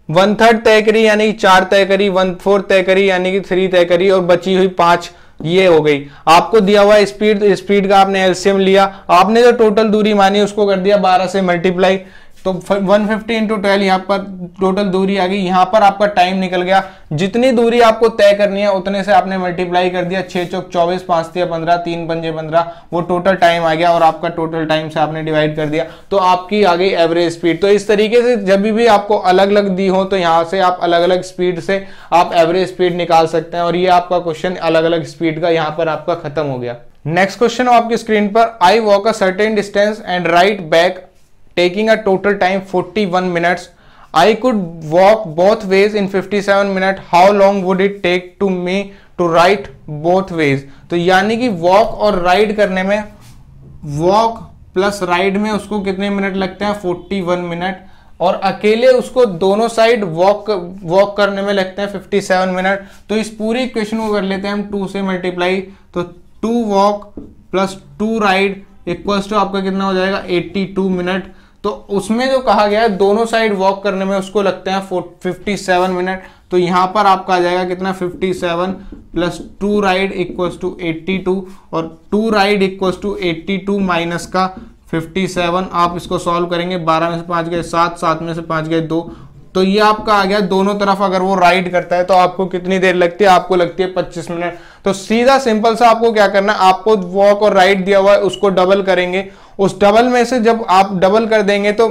1/3 तय करी यानी कि 4 तय करी, 1/4 तय करी यानी कि 3 तय करी, और बची हुई 5 ये हो गई। आपको दिया हुआ स्पीड का आपने एलसीएम लिया, आपने जो टोटल दूरी मानी उसको कर दिया 12 से मल्टीप्लाई, तो 150 इंटू 12 यहाँ पर टोटल दूरी आ गई। यहाँ पर आपका टाइम निकल गया, जितनी दूरी आपको तय करनी है उतने से आपने मल्टीप्लाई कर दिया, 6 चौक 24, 5 तिया 15, 3 पंजे 15, वो टोटल टाइम आ गया और आपका टोटल टाइम से आपने डिवाइड कर दिया, तो आपकी आ गई एवरेज स्पीड। तो इस तरीके से जब भी आपको अलग अलग दी हो तो यहाँ से आप अलग अलग स्पीड से आप एवरेज स्पीड निकाल सकते हैं, और ये आपका क्वेश्चन अलग अलग स्पीड का यहाँ पर आपका खत्म हो गया। नेक्स्ट क्वेश्चन आपकी स्क्रीन पर, I walk a certain distance and right back taking a total time 41 minutes. I could walk both ways in 57 minutes. How long would it take to me to write both ways? तो यानी कि walk और ride करने में, walk plus ride में उसको कितने minute लगते हैं, 41 मिनट, और अकेले उसको दोनों साइड वॉक करने में लगते हैं 57 मिनट। तो इस पूरी इक्वेशन को कर लेते हैं हम 2 से मल्टीप्लाई, तो 2 walk plus 2 ride equals to आपका कितना हो जाएगा, 82 मिनट। तो उसमें जो कहा गया है दोनों साइड वॉक करने में उसको लगते हैं 57 मिनट, तो यहां पर आपका आ जाएगा कितना, 57 प्लस 2 राइड इक्वल्स टू 82, और 2 राइड इक्वल्स टू 82 माइनस का 57। आप इसको सॉल्व करेंगे, 12 में से 5 गए 7, 7 में से 5 गए 2, तो ये आपका आ गया। दोनों तरफ अगर वो राइड करता है तो आपको कितनी देर लगती है, आपको लगती है 25 मिनट। तो सीधा सिंपल सा आपको क्या करना है, आपको वॉक और राइड दिया हुआ है उसको डबल करेंगे, उस डबल में से जब आप डबल कर देंगे तो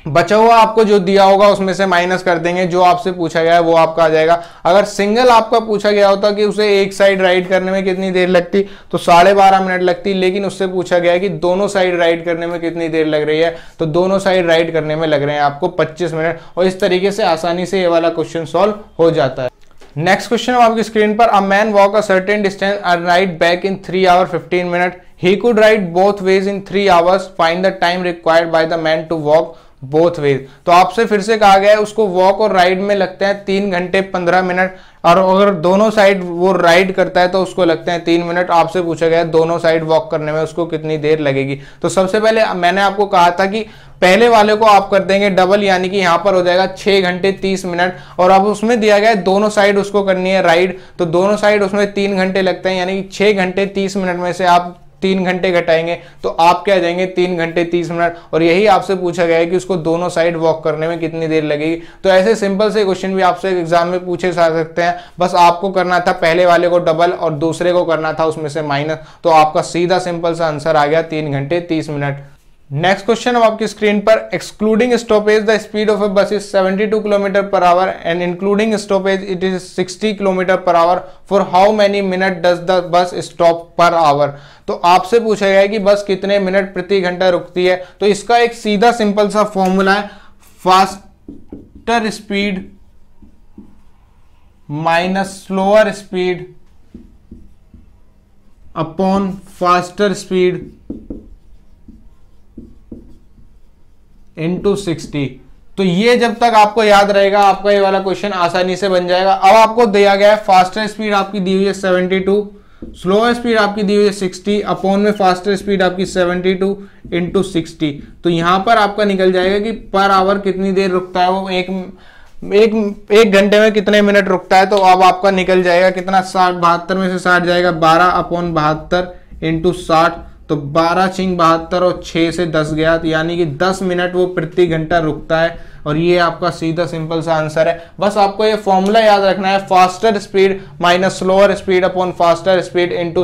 बचा हुआ आपको जो दिया होगा उसमें से माइनस कर देंगे, जो आपसे पूछा गया है वो आपका आ जाएगा। अगर सिंगल आपका पूछा गया होता कि उसे एक साइड राइड करने में कितनी देर लगती, तो 12.5 मिनट लगती, लेकिन उससे पूछा गया है कि दोनों साइड राइड करने में कितनी देर लग रही है, तो दोनों साइड राइड करने में लग रहे हैं आपको 25 मिनट, और इस तरीके से आसानी से ये वाला क्वेश्चन सॉल्व हो जाता है। नेक्स्ट क्वेश्चन आपकी स्क्रीन पर, a man walk a certain distance and ride back in 3 hour 15 minute, he could ride both ways in 3 hours, find the time required by the man to walk both ways। तो आपसे फिर से कहा गया है उसको walk और ride में लगते हैं 3 घंटे 15 मिनट, और अगर दोनों साइड वो राइड करता है तो उसको लगते हैं 3 मिनट। आपसे पूछा गया है दोनों साइड वॉक करने में उसको कितनी देर लगेगी। तो सबसे पहले मैंने आपको कहा था कि पहले वाले को आप कर देंगे डबल, यानी कि यहां पर हो जाएगा 6 घंटे 30 मिनट, और अब उसमें दिया गया है दोनों साइड उसको करनी है राइड, तो दोनों साइड उसमें 3 घंटे लगते हैं, यानी कि 6 घंटे 30 मिनट में से आप 3 घंटे घटाएंगे तो आप क्या जाएंगे 3 घंटे 30 मिनट, और यही आपसे पूछा गया है कि उसको दोनों साइड वॉक करने में कितनी देर लगेगी। तो ऐसे सिंपल से क्वेश्चन भी आपसे एग्जाम में पूछे जा सकते हैं, बस आपको करना था पहले वाले को डबल और दूसरे को करना था उसमें से माइनस, तो आपका सीधा सिंपल सा आंसर आ गया 3 घंटे 30 मिनट। नेक्स्ट क्वेश्चन अब आपकी स्क्रीन पर, excluding stoppage the speed of a bus is 72 kilometre per hour and including stoppage it is 60 kilometre per hour, for how many minute does the bus stop per hour. तो आपसे पूछा गया है कि बस कितने मिनट प्रति घंटा रुकती है। तो इसका एक सीधा सिंपल सा फॉर्मूला है, faster speed minus slower speed upon faster speed into 60। तो ये जब तक आपको याद रहेगा आपका ये वाला क्वेश्चन आसानी से बन जाएगा। अब आपको दिया गया है फास्टर स्पीड आपकी दी हुई है 72, स्लोअर स्पीड आपकी दी हुई है 60, अपॉन में फास्टर स्पीड आपकी 72 इंटू 60। तो यहां पर आपका निकल जाएगा कि पर आवर कितनी देर रुकता है वो, एक घंटे में कितने मिनट रुकता है। तो अब आपका निकल जाएगा कितना, 72 में से 60 जाएगा 12 अपॉन 72 इंटू 60, तो 12 छिंग 72 और 6 से 10 गया, तो यानी कि 10 मिनट वो प्रति घंटा रुकता है, और ये आपका सीधा सिंपल सा आंसर है। बस आपको ये फॉर्मूला याद रखना है, faster speed minus slower speed upon faster speed into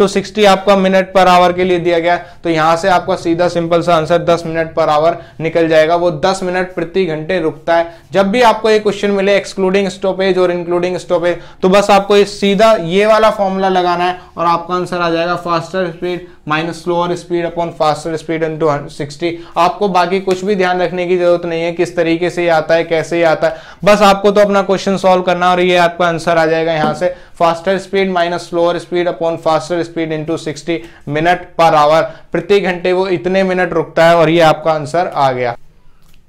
60 आपका मिनट पर आवर के लिए दिया गया, तो यहां से आपका सीधा सिंपल सा आंसर 10 मिनट पर आवर निकल जाएगा। वो 10 मिनट प्रति घंटे रुकता है। जब भी आपको ये क्वेश्चन मिले एक्सक्लूडिंग स्टॉपेज और इंक्लूडिंग स्टॉपेज, तो बस आपको ये सीधा ये वाला फॉर्मूला लगाना है और आपका आंसर आ जाएगा faster speed minus slower speed upon faster speed into 60। आपको बाकी कुछ भी ध्यान रखने की जरूरत नहीं है, किस तरीके से ये आता है, कैसे ये आता है, बस आपको तो अपना क्वेश्चन सॉल्व करना और ये आपका आंसर आ जाएगा यहां से, faster speed minus slower speed upon faster speed into 60 minute per hour. प्रति घंटे वो इतने मिनट रुकता है और ये आपका आंसर आ गया।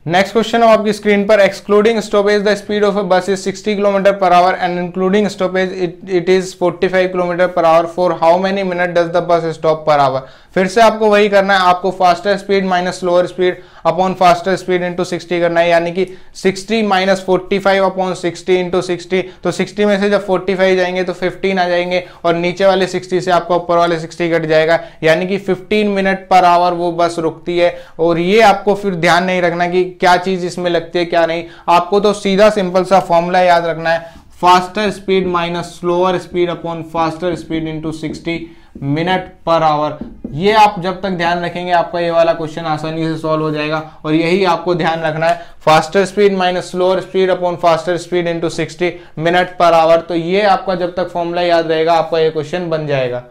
नेक्स्ट क्वेश्चन है आपकी स्क्रीन पर, excluding stoppage the speed of a bus is 60 kilometre per hour and including stoppage it is 45 kilometre per hour, for how many minute does the bus stop per hour. फिर से आपको वही करना है, आपको faster speed minus slower speed upon faster speed into 60 करना है, यानी कि 60 माइनस 45 अपॉन 60 इंटू 60। तो 60 में से जब 45 जाएंगे तो 15 आ जाएंगे और नीचे वाले 60 से आपका ऊपर वाले 60 कट जाएगा, यानी कि 15 मिनट पर आवर वो बस रुकती है। और ये आपको फिर ध्यान नहीं रखना कि क्या चीज इसमें लगती है क्या नहीं, आपको तो सीधा सिंपल सा फॉर्मूला याद रखना है, faster speed minus slower speed upon faster speed into 60 minute per hour. ये आप जब तक ध्यान रखेंगे आपका ये वाला क्वेश्चन आसानी से सॉल्व हो जाएगा। और यही आपको ध्यान रखना है, faster speed minus slower speed upon faster speed into 60 minute पर आवर। तो ये आपका जब तक फॉर्मूला याद रहेगा आपका ये क्वेश्चन बन जाएगा।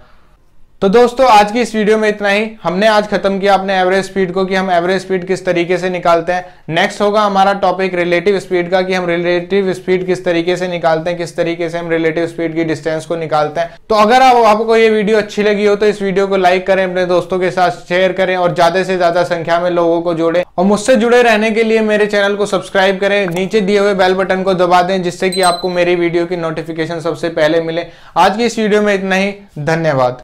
तो दोस्तों आज की इस वीडियो में इतना ही। हमने आज खत्म किया अपने एवरेज स्पीड को कि हम एवरेज स्पीड किस तरीके से निकालते हैं। नेक्स्ट होगा हमारा टॉपिक रिलेटिव स्पीड का कि हम रिलेटिव स्पीड किस तरीके से निकालते हैं, किस तरीके से हम रिलेटिव स्पीड की डिस्टेंस को निकालते हैं। तो अगर आपको ये वीडियो अच्छी लगी हो तो इस वीडियो को लाइक करें, अपने दोस्तों के साथ शेयर करें और ज्यादा से ज्यादा संख्या में लोगों को जोड़ें। और मुझसे जुड़े रहने के लिए मेरे चैनल को सब्सक्राइब करें, नीचे दिए हुए बेल बटन को दबा दें जिससे कि आपको मेरी वीडियो की नोटिफिकेशन सबसे पहले मिले। आज की इस वीडियो में इतना ही, धन्यवाद।